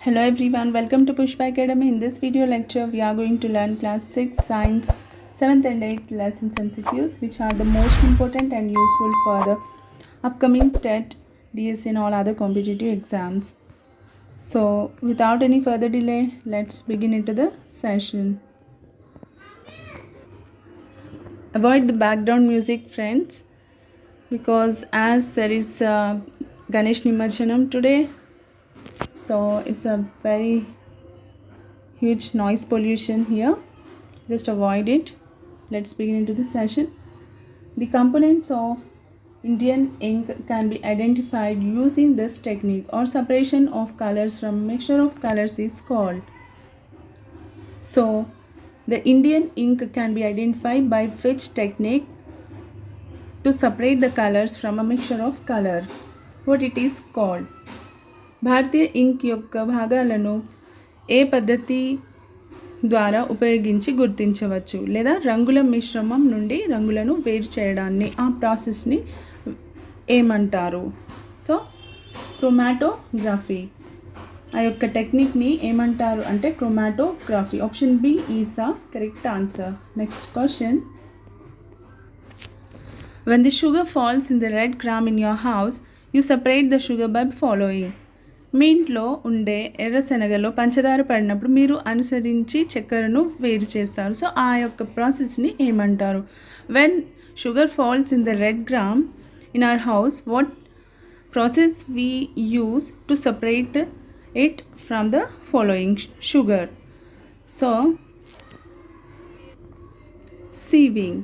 Hello everyone, welcome to Pushpa Academy. In this video lecture, we are going to learn class 6 science 7th and 8th lessons MCQs, which are the most important and useful for the upcoming TET, DS and all other competitive exams. So without any further delay, let's begin into the session. Avoid the background music, friends, because as there is Ganesh Nimajjanam today, so it's a very huge noise pollution here. Just avoid it. Let's begin into the session. The components of Indian ink can be identified using this technique, or separation of colors from mixture of colors is called. So the Indian ink can be identified by which technique to separate the colors from a mixture of color? What it is called? భారతీయ ఇంక్ యొక్క భాగాలను ఏ పద్ధతి ద్వారా ఉపయోగించి గుర్తించవచ్చు, లేదా రంగుల మిశ్రమం నుండి రంగులను వేరు చేయడాన్ని, ఆ ప్రాసెస్ని ఏమంటారు? సో క్రోమాటోగ్రఫీ, ఆ యొక్క టెక్నిక్ని ఏమంటారు అంటే chromatography. Option B is a correct answer. Next question. When the sugar falls in the red gram in your house, you separate the sugar by following. మీ ఇంట్లో ఉండే ఎర్రశనగలో పంచదార పడినప్పుడు మీరు అనుసరించి చక్కెరను వేరు చేస్తారు. సో ఆ యొక్క ప్రాసెస్ని ఏమంటారు? When sugar falls in the red gram in our house, what process we use to separate it from the following sugar? So sieving.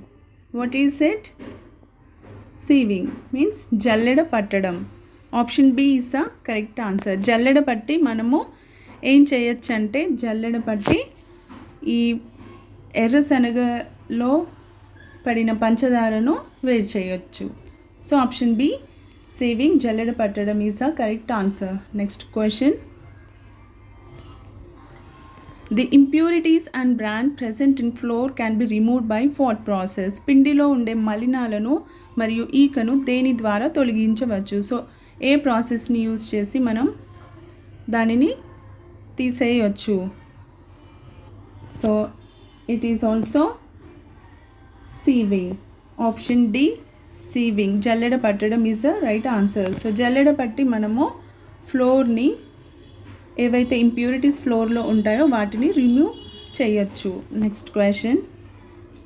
What is it? Sieving means జల్లెడ పట్టడం. Option B is a correct answer. జల్లెడ పట్టి మనము ఏం చేయొచ్చు అంటే, జల్లెడ పట్టి ఈ ఎర్రశనగలో పడిన పంచదారను వేరు చేయొచ్చు. సో ఆప్షన్ బి sieving, జల్లెడ పట్టడం is a correct answer. Next question. The impurities and bran present in flour can be removed by what process? పిండిలో ఉండే మలినాలను మరియు ఈకను దేని ద్వారా తొలగించవచ్చు? సో ఏ ప్రాసెస్ని యూజ్ చేసి మనం దానిని తీసేయచ్చు? So it is also sieving. Option D sieving, జల్లెడ పట్టడం is the right answer. So జల్లెడ పట్టి మనము ఫ్లోర్ని, ఏవైతే ఇంప్యూరిటీస్ ఫ్లోర్లో ఉంటాయో వాటిని రిమూవ్ చేయొచ్చు. Next question.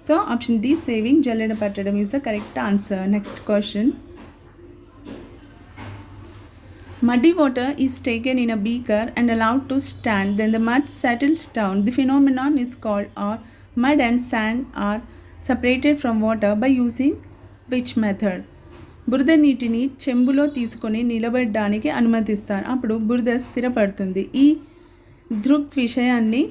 So option D sieving, జల్లెడ పట్టడం is the correct answer. Next question. Muddy water is taken in a beaker and allowed to stand. Then the mud settles down. The phenomenon is called, or mud and sand are separated from water by using which method? బురద నీటిని చెంబులో తీసుకొని నిలబడడానికి అనుమతిస్తారు. అప్పుడు బురద స్థిరపడుతుంది. ఈ దృగ్విషయాన్ని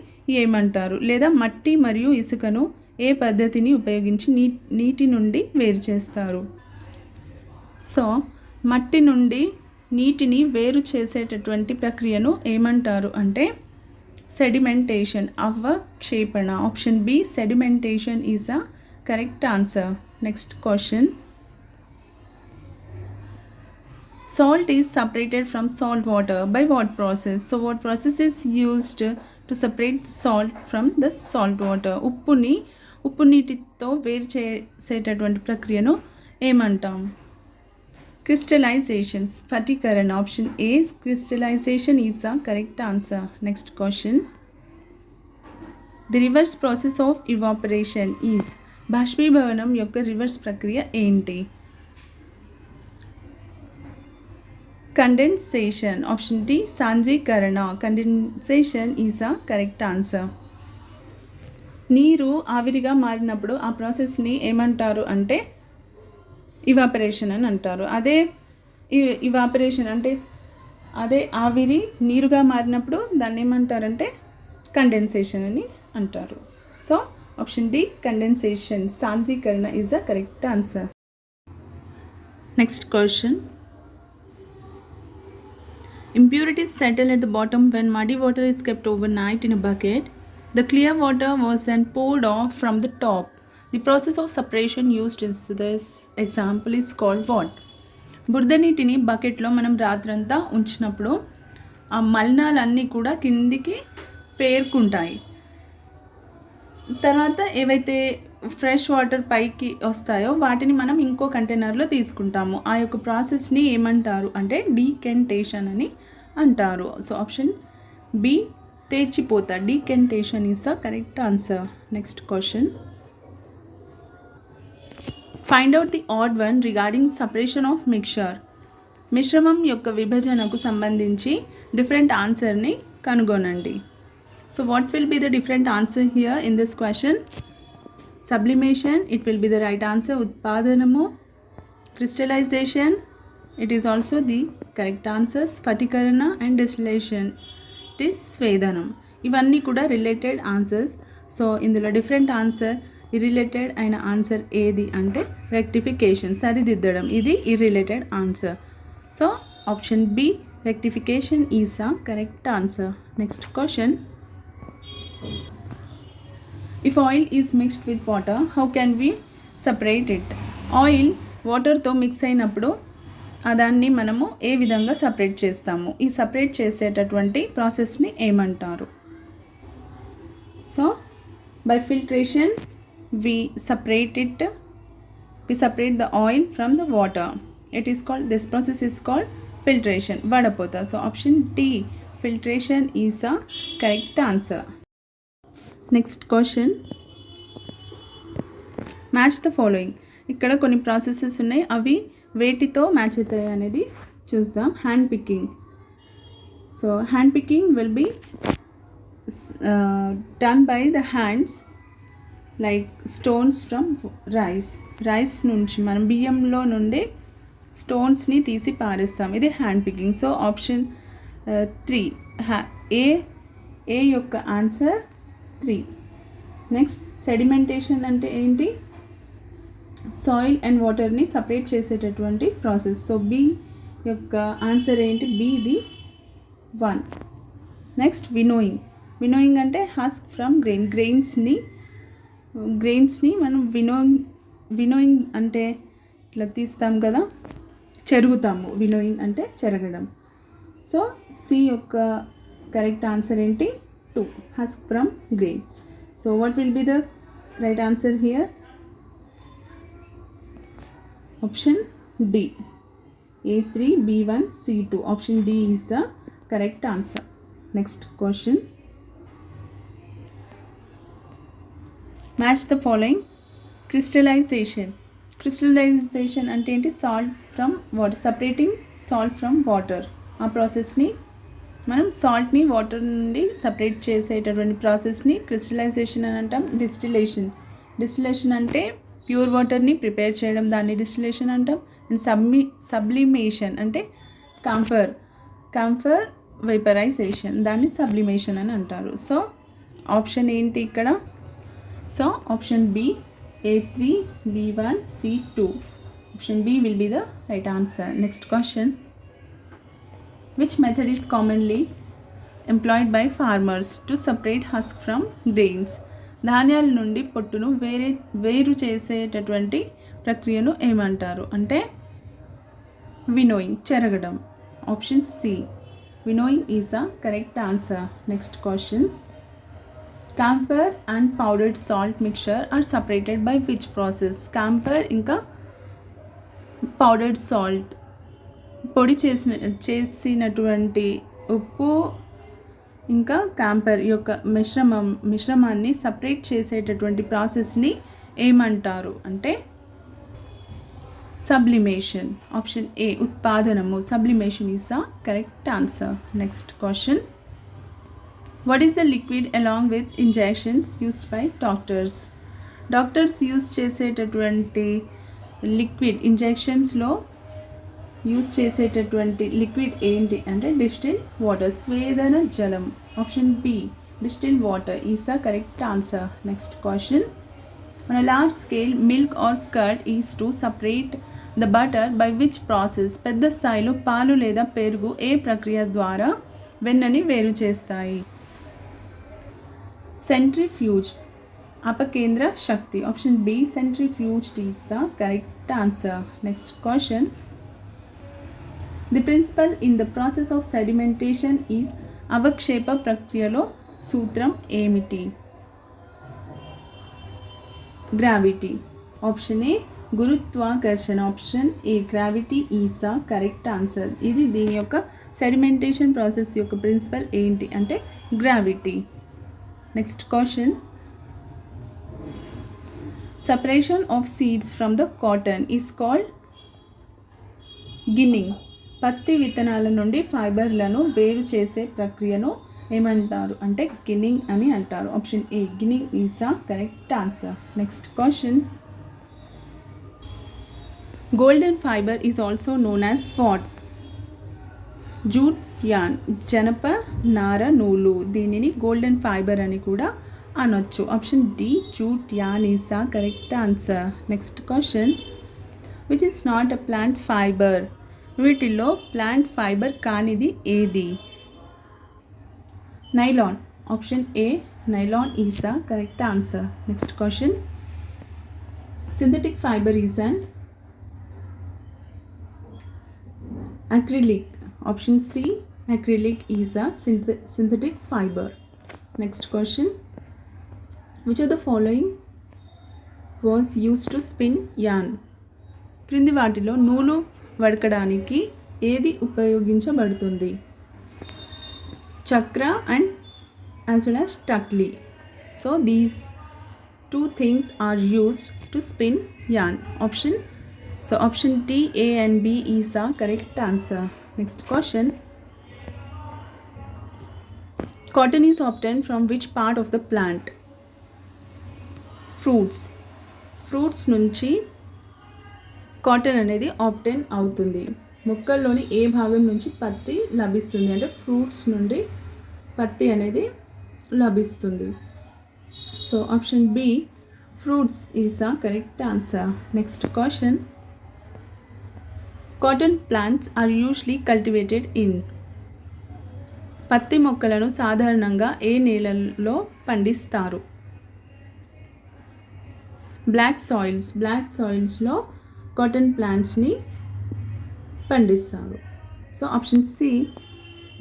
ఏమంటారు? లేదా మట్టి మరియు ఇసుకను ఏ పద్ధతిని ఉపయోగించి నీటి నుండి వేరు చేస్తారు? సో మట్టి నుండి నీటిని వేరు చేసేటటువంటి ప్రక్రియను ఏమంటారు అంటే సెడిమెంటేషన్, అవక్షేపణ. Option B sedimentation is a correct answer. Next question. Salt is separated from salt water by what process? So what process is used to separate salt from the salt water? ఉప్పు నీటితో వేరు చేసేటటువంటి ప్రక్రియను ఏమంటాం? Crystallization, స్ఫటికరణ. Option A crystallization is a correct answer. Next question. The reverse process of evaporation is, బాష్పీభవనం యొక్క reverse ప్రక్రియ ఏంటి? కండెన్సేషన్. ఆప్షన్ డి సాంద్రీకరణ. Condensation is a correct answer. నీరు ఆవిరిగా మారినప్పుడు ఆ ప్రాసెస్ని ఏమంటారు అంటే ఇవాపరేషన్ అని అంటారు. అదే ఇవాపరేషన్ అంటే అదే ఆవిరి నీరుగా మారినప్పుడు దాన్ని ఏమంటారంటే కండెన్సేషన్ అని అంటారు. సో ఆప్షన్ డి కండెన్సేషన్, సాంద్రీకరణ is a correct answer. Next question. Impurities settle at the bottom when muddy water is kept overnight in a bucket. The clear water was then poured off from the top. The process of separation used in this example is called what? బురద నీటిని బకెట్లో మనం రాత్రంతా ఉంచినప్పుడు ఆ మలినాలన్నీ కూడా కిందికి పేరుకుంటాయి. తర్వాత ఏవైతే ఫ్రెష్ వాటర్ పైకి వస్తాయో వాటిని మనం ఇంకో కంటైనర్లో తీసుకుంటాము. ఆ యొక్క ప్రాసెస్ని ఏమంటారు అంటే డీకెంటేషన్ అని అంటారు. సో ఆప్షన్ బి తేర్చిపోత, decantation is the correct answer. Next question, find out the odd one regarding separation of mixture. మిశ్రమం యొక్క విభజనకు సంబంధించి డిఫరెంట్ ఆన్సర్ని కనుగొనండి. So what will be the different answer here in this question? Sublimation, it will be the right answer. Utpadanamu, crystallization, it is also the correct answer. Sphatikaranam and distillation, it is Svedanam. ఇవన్నీ కూడా related answers. So ఇందులో different answer irrelated అయిన answer ఏది అంటే rectification, సరిదిద్దడం. ఇది irrelated answer. So option B rectification is a correct answer. Next question, if oil is mixed with water, how can we separate it? Oil వాటర్తో mix అయినప్పుడు దాన్ని మనము ఏ విధంగా సపరేట్ చేస్తాము? ఈ సపరేట్ చేసేటటువంటి ప్రాసెస్ని ఏమంటారు? So by filtration we separate the oil from the water. This process is called filtration, vadapota. So option D, filtration is a correct answer. Next question, match the following. ఇక్కడ కొన్ని processes ఉన్నాయి, అవి వేటితో match అవుతాయి అనేది చూద్దాం. Hand picking. So hand picking will be done by the hands like stones from rice నుంచి మనం బియ్యంలో నుండి స్టోన్స్ని తీసి పారేస్తాం. ఇది హ్యాండ్ పికింగ్. సో ఆప్షన్ 3 ఏ యొక్క ఆన్సర్ 3. నెక్స్ట్, సెడిమెంటేషన్ అంటే ఏంటి? సాయిల్ అండ్ వాటర్ని సపరేట్ చేసేటటువంటి ప్రాసెస్. సో బి యొక్క ఆన్సర్ ఏంటి? Be the 1. నెక్స్ట్, వినోయింగ్ అంటే హస్క్ ఫ్రమ్ గ్రెయిన్స్ని మనం వినోయింగ్ అంటే ఇట్లా తీస్తాం కదా, చెరుగుతాము. వినోయింగ్ అంటే చెరగడం. సో సి యొక్క కరెక్ట్ ఆన్సర్ ఏంటి? 2, husk from grain. So what will be the right answer here? Option D, A3 B1 C2. Option D is the correct answer. Next question, match the following. Crystallization అంటే ఏంటి? Salt from water, separating salt from water. ఆ ప్రాసెస్ని మనం సాల్ట్ని water నుండి separate చేసేటటువంటి ప్రాసెస్ని crystallisation అని అంటాం. డిస్టిలేషన్ అంటే ప్యూర్ వాటర్ని ప్రిపేర్ చేయడం, దాన్ని డిస్టిలేషన్ అంటాం. అండ్ సబ్లిమేషన్ అంటే కాంఫర్ వేపరైజేషన్, దాన్ని సబ్లిమేషన్ అని అంటారు. సో ఆప్షన్ ఏంటి ఇక్కడ? So option B, A3 B1 C2. Option B will be the right answer. Next question, which method is commonly employed by farmers to separate husk from grains? ధాన్యాల నుండి పొట్టును వేరు చేసేటటువంటి ప్రక్రియను ఏమంటారు అంటే వినోయింగ్, చెరగడం. Option C, winnowing is a correct answer. Next question, camphor and powdered salt mixture are separated by which process? camphor ఇంకా పౌడర్డ్ సాల్ట్, పొడి చేసినటువంటి ఉప్పు ఇంకా క్యాంపర్ యొక్క మిశ్రమాన్ని సపరేట్ చేసేటటువంటి ప్రాసెస్ని ఏమంటారు అంటే సబ్లిమేషన్. ఆప్షన్ ఏ, ఉత్పాదనము. Sublimation is the correct answer. Next question, what is the liquid along with injections used by doctors use చేసేటటువంటి లిక్విడ్, ఇంజెక్షన్స్లో యూస్ చేసేటటువంటి లిక్విడ్ ఏంటి అంటే డిస్టిల్ వాటర్, స్వేదన జలం. Option B, distil water is the correct answer. Next question, on a large scale milk or curd is to separate the butter by which process? పెద్ద స్థాయిలో పాలు లేదా పెరుగు ఏ ప్రక్రియ ద్వారా వెన్నని వేరు చేస్తాయి? సెంట్రిఫ్యూజ్, అపకేంద్ర శక్తి. Option B, centrifuge is the correct answer. Next question, the principle in the process of sedimentation is అవక్షేప ప్రక్రియలో సూత్రం ఏమిటి? గ్రావిటీ. ఆప్షన్ ఏ గురుత్వాకర్షణ. Option A gravity is the correct answer. ఇది దీని యొక్క సెడిమెంటేషన్ ప్రాసెస్ యొక్క ప్రిన్సిపల్ ఏంటి అంటే gravity. Next question. Separation of seeds from the cotton is called ginning. పత్తి విత్తనాల నుండి ఫైబర్లను వేరు చేసే ప్రక్రియను ఏమంటారు అంటే గిన్నింగ్ అని అంటారు. Option A ginning is the correct answer. Next question. Golden fibre is also known as what? Jute yarn. జనప నార నూలు. దీనిని గోల్డెన్ ఫైబర్ అని కూడా అనొచ్చు. Option D jute yarn is the correct answer. Next question. Which is not a plant fibre? వీటిల్లో plant fibre కానిది ఏది? Nylon. Option A nylon is the correct answer. Next question. Synthetic fibre is an acrylic. Option C acrylic is a synthetic fiber. Next question. Which of the following was used to spin yarn? క్రింది వాటిలో నూలు వడకడానికి ఏది ఉపయోగించబడుతుంది? చక్ర and as well as టక్లీ. So these two things are used to spin yarn. Option D, A and B is the correct answer. Next question. Cotton is obtained from which part of the plant? Fruits. Fruits నుంచి cotton అనేది ఆబ్టైన్ అవుతుంది. మొక్కల్లోని ఏ భాగం నుంచి పత్తి లభిస్తుంది అంటే fruits నుండి పత్తి అనేది లభిస్తుంది. So option B fruits is the correct answer. Next question. Cotton plants are usually cultivated in. పత్తి మొక్కలను సాధారణంగా ఏ నేలల్లో పండిస్తారు? బ్లాక్ సాయిల్స్లో కాటన్ ప్లాంట్స్ని పండిస్తారు. So option C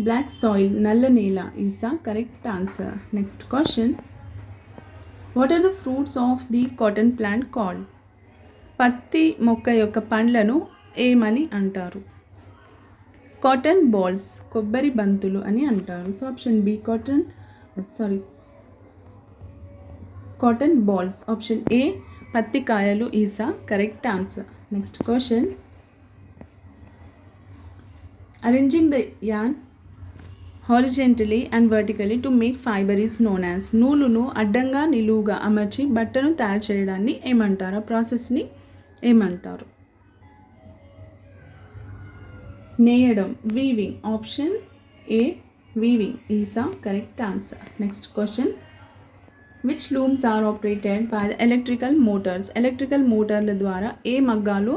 black soil నల్ల నేల is the correct answer. Next question. What are the fruits of the cotton plant called? పత్తి మొక్క యొక్క పండ్లను ఏమని అంటారు? కాటన్ బాల్స్ కొబ్బరి బంతులు అని అంటారు. So option B cotton balls. Option A పత్తి కాయలు is the correct answer. Next question. Arranging the yarn horizontally and vertically to make fibre is known as. నూలును అడ్డంగా నిలువుగా అమర్చి బట్టను తయారు చేయడాన్ని ఏమంటారు? ఆ ప్రాసెస్ని ఏమంటారు? నేయడం. Weaving. Option A weaving is the correct answer. Next question. Which looms are operated by the electrical motors? Electrical మోటార్ల ద్వారా ఏ మగ్గాలు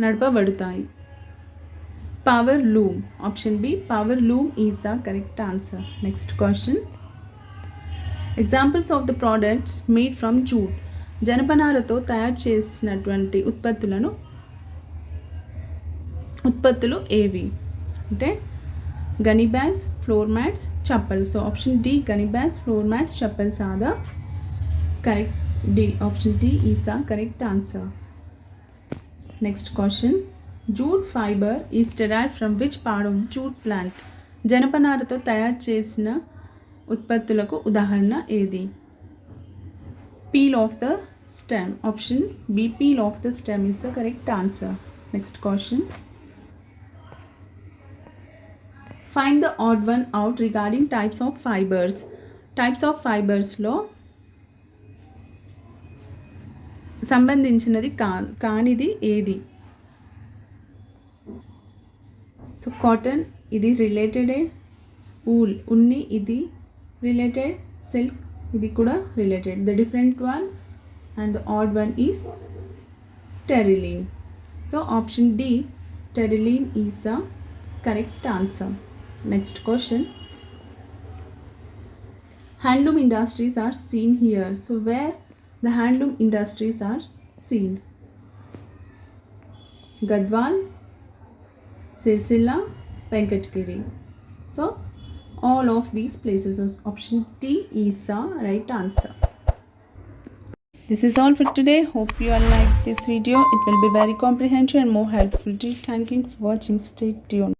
నడపబడతాయి? Power loom. Option B power loom is the correct answer. Next question. Examples of the products made from jute. జనపనారతో తయారు చేసినటువంటి ఉత్పత్తులు ఏవి అంటే gunny bags, floor mats, chappals. So option D gunny bags, floor mats, chappals are the correct. D option D is the correct answer. Next question. Jute fibre is derived from which part of the jute plant? జనపనారతో తయారు చేసిన ఉత్పత్తులకు ఉదాహరణ ఏది? Peel of the stem. Option B peel of the stem is the correct answer. Next question. Find the odd one out regarding types of fibres. Types of ఫైబర్స్లో సంబంధించినది కానిది ఏది? సో కాటన్ ఇది రిలేటెడే, ఉన్ని ఇది రిలేటెడ్, సిల్క్ ఇది కూడా related. The different one and the odd one is terylene. So option D terylene is the correct answer. Next question. Handloom industries are seen here. So where the handloom industries are seen? Gadwal, Sirsila, Venkatgiri. So all of these places, option D is the right answer. This is all for today. Hope you all like this video. It will be very comprehensive and more helpful. Thank you for watching. Stay tuned.